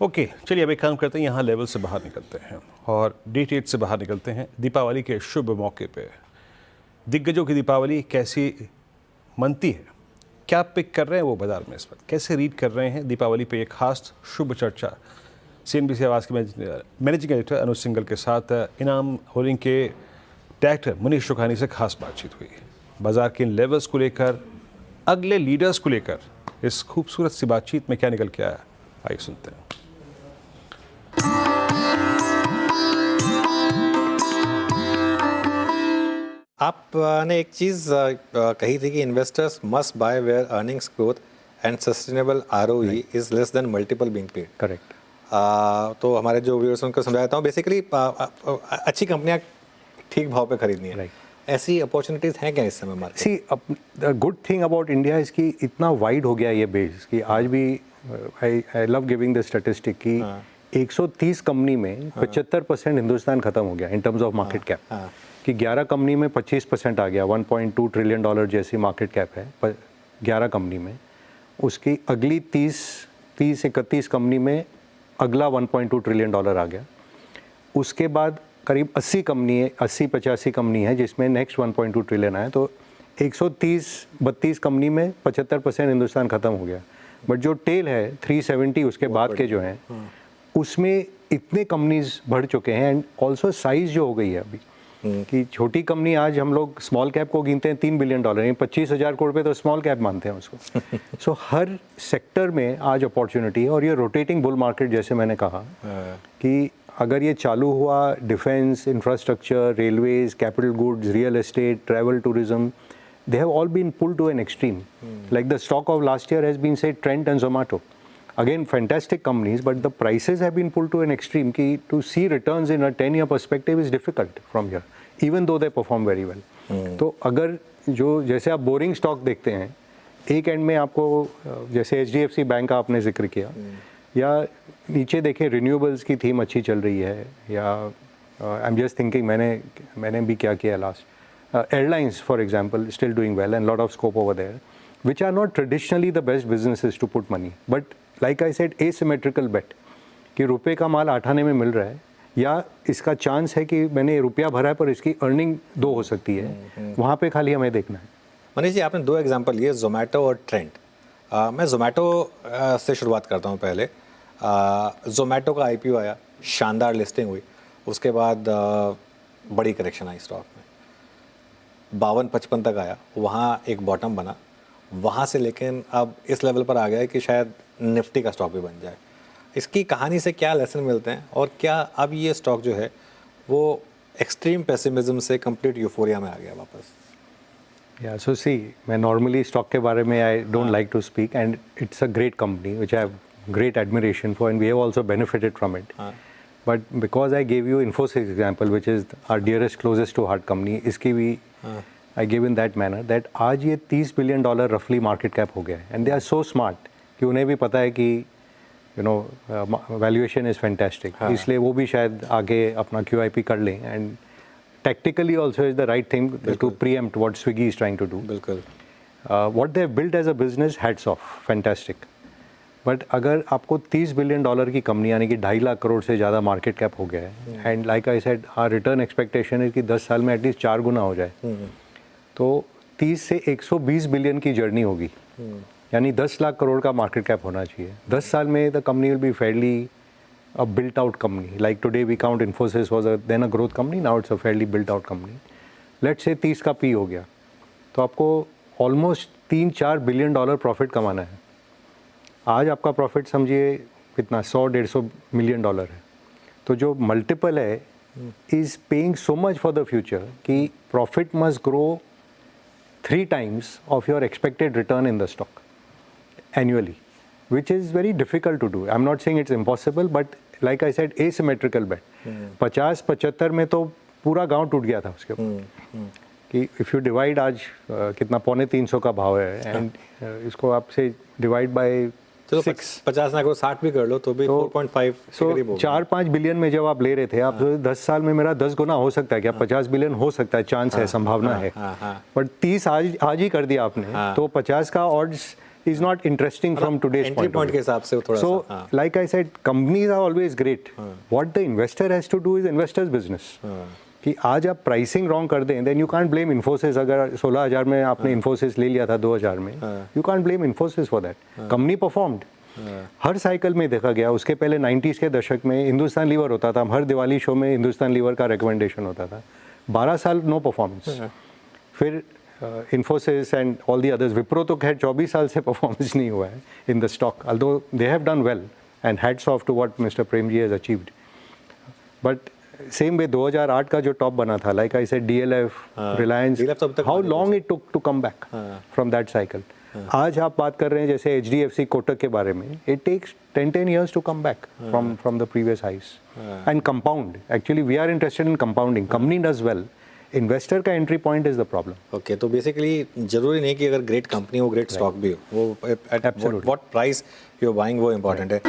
Okay, चलिए अब एक काम करते हैं, यहाँ लेवल से बाहर निकलते हैं और डे ट्रेड से बाहर निकलते हैं। दीपावली के शुभ मौके पे दिग्गजों की दीपावली कैसी मनती है, क्या पिक कर रहे हैं वो बाजार में इस वक्त, कैसे रीड कर रहे हैं दीपावली पे एक खास शुभ चर्चा। CNBC आवाज़ के मैनेजिंग एडिटर अनुज सिंघल के साथ इनाम होल्डिंग के डायरेक्टर मुनीश सुखानी से खास बातचीत हुई। बाजार के इन लेवल्स को लेकर, अगले लीडर्स को लेकर इस खूबसूरत सी बातचीत में क्या निकल के आया, आइए सुनते हैं। आपने एक चीज़ कही थी कि investors must buy where earnings growth and sustainable ROE is less than multiple being paid. Correct. तो हमारे जो व्यूअर्स उनको समझाता हूँ, बेसिकली अच्छी कंपनियां ठीक भाव पे खरीदनी है। ऐसी अपॉर्चुनिटीज हैं क्या इस समय market? See, good thing about India is कि इतना वाइड हो गया ये बेस कि आज भी I love giving the statistic कि 130 कंपनी में 75% हिंदुस्तान खत्म हो गया in terms of market cap. कि 11 कंपनी में 25% आ गया, $1.2 ट्रिलियन जैसी मार्केट कैप है 11 कंपनी में। उसकी अगली 30-31 कंपनी में अगला $1.2 ट्रिलियन आ गया। उसके बाद करीब 80-85 कंपनी है जिसमें नेक्स्ट 1.2 ट्रिलियन आया। तो 130-32 कंपनी में 75% हिंदुस्तान ख़त्म हो गया। बट जो टेल है 370 उसके बाद के जो हैं उसमें इतने कंपनीज बढ़ चुके हैं। एंड ऑल्सो साइज़ जो हो गई है अभी कि छोटी कंपनी, आज हम लोग स्मॉल कैप को गिनते हैं $3 बिलियन, 25,000 करोड़ पे तो स्मॉल कैप मानते हैं उसको। सो हर सेक्टर में आज अपॉर्चुनिटी है। और ये रोटेटिंग बुल मार्केट जैसे मैंने कहा कि अगर ये चालू हुआ, defence, infrastructure, railways, capital goods, real estate, travel, tourism, they have all been pulled to an extreme. Like the stock of last year has been, say, Trent and Zomato. Again, fantastic companies, but the prices have been pulled to an extreme कि to see returns in a 10-year perspective is difficult from here, even though they perform very well. तो अगर जो जैसे आप boring stock देखते हैं, एक and में आपको जैसे HDFC बैंक का आपने जिक्र किया, या नीचे देखें रिन्यूएबल्स की थीम अच्छी चल रही है, या आई एम जस्ट थिंकिंग मैंने भी क्या किया last, airlines for example still doing well and lot of scope over there, which are not traditionally the best businesses to put money, but like I said, asymmetrical bet कि रुपए का माल 8 आने में मिल रहा है, या इसका चांस है कि मैंने रुपया भरा है पर इसकी अर्निंग 2 हो सकती है, वहाँ पे खाली हमें देखना है। मनीष जी, आपने 2 एग्जांपल लिए, जोमेटो और ट्रेंड। मैं जोमेटो से शुरुआत करता हूँ पहले। जोमेटो का IPO आया, शानदार लिस्टिंग हुई, उसके बाद बड़ी करेक्शन आई स्टॉक में, 52-55 तक आया, वहाँ एक बॉटम बना, वहाँ से लेकिन अब इस लेवल पर आ गया है कि शायद निफ्टी का स्टॉक भी बन जाए। इसकी कहानी से क्या लेसन मिलते हैं, और क्या अब ये स्टॉक जो है वो एक्सट्रीम पेसिमिज्म से कंप्लीट यूफोरिया में आ गया वापस? या सो सी, मैं नॉर्मली स्टॉक के बारे में I don't like to speak, and it's a great company which I have great admiration for, and we have also benefited from it. But because I gave you Infosys example which is our dearest closest to heart company, इसकी भी I gave in that manner that आज ये $30 billion रफली market cap हो गया है, and they are so smart कि उन्हें भी पता है कि you know valuation is fantastic, इसलिए वो भी शायद आगे अपना QIP कर लें, and tactically also is the right thing to preempt what Swiggy is trying to do. बिल्कुल, what they have built as a business, hats off, fantastic. But अगर आपको $30 बिलियन की कंपनी, यानी कि 2.5 लाख करोड़ से ज़्यादा मार्केट कैप हो गया है, and like I said our return expectation है कि 10 साल में एटलीस्ट 4 गुना हो जाए, तो 30 से 120 बिलियन की जर्नी होगी, यानी 10 लाख करोड़ का मार्केट कैप होना चाहिए। 10 साल में the company will be fairly a built out company, like today we count Infosys was then a growth company, now it's a fairly built out company. Let's say 30 का P हो गया, तो आपको ऑलमोस्ट $3-4 बिलियन प्रॉफिट कमाना है। आज आपका profit समझिए कितना, 100-150 मिलियन है। तो जो मल्टीपल है is paying so much for the future कि profit must grow 3 times of your expected return in the stock annually, which is very difficult to do. I'm not saying it's impossible, but like I said, asymmetrical bet. 50-75 में तो पूरा गांव टूट गया था उसके ऊपर कि if you divide आज कितना, 250 का भाव है, एंड इसको आपसे डिवाइड बाय 50 ना करो, 60 भी कर लो तो भी 4.5 के करीब होगा। 4-5 बिलियन में जब आप ले रहे थे, आप 10 साल में मेरा 10 गुना हो सकता है क्या? 50 बिलियन हो सकता है, चांस है, संभावना है। बट 30 आज ही कर दिया आपने, तो 50 का odds is not interesting from today's entry point point of के view. हिसाब से वो थोड़ा So, सा हाँ, like I said, companies are always great. What the investor has to do is investor's business. कि आज आप प्राइसिंग रॉन्ग कर दें, then you can't blame Infosys. अगर 16,000 में आपने इन्फोसिस ले लिया था 2000 में, you can't blame Infosys for that. Company performed. Her cycle में देखा गया. उसके पहले 90s के दशक में हिंदुस्तान लीवर होता था, हर दिवाली शो में हिंदुस्तान लीवर का रिकमेंडेशन होता था. 12 साल नो परफॉर्मेंस. फिर Infosys and all the others, Wipro तो खैर 24 साल से परफॉर्मेंस नहीं हुआ है in the stock, although they have done well and hats off to what mister Prem ji has achieved. But same way 2008 का जो टॉप बना था, like I said, DLF, Reliance, DLF तो अब तक हाउ बना long it took to come back from that cycle. आज आप बात कर रहे हैं जैसे HDFC कोटक के बारे में, it takes 10 years to come back from the previous highs and compound. Actually we are interested in compounding. Company does well, investor का entry point is the problem. Okay, तो बेसिकली जरूरी नहीं कि अगर ग्रेट कंपनी हो great stock भी हो, वो at what price you are buying वो इम्पोर्टेंट है.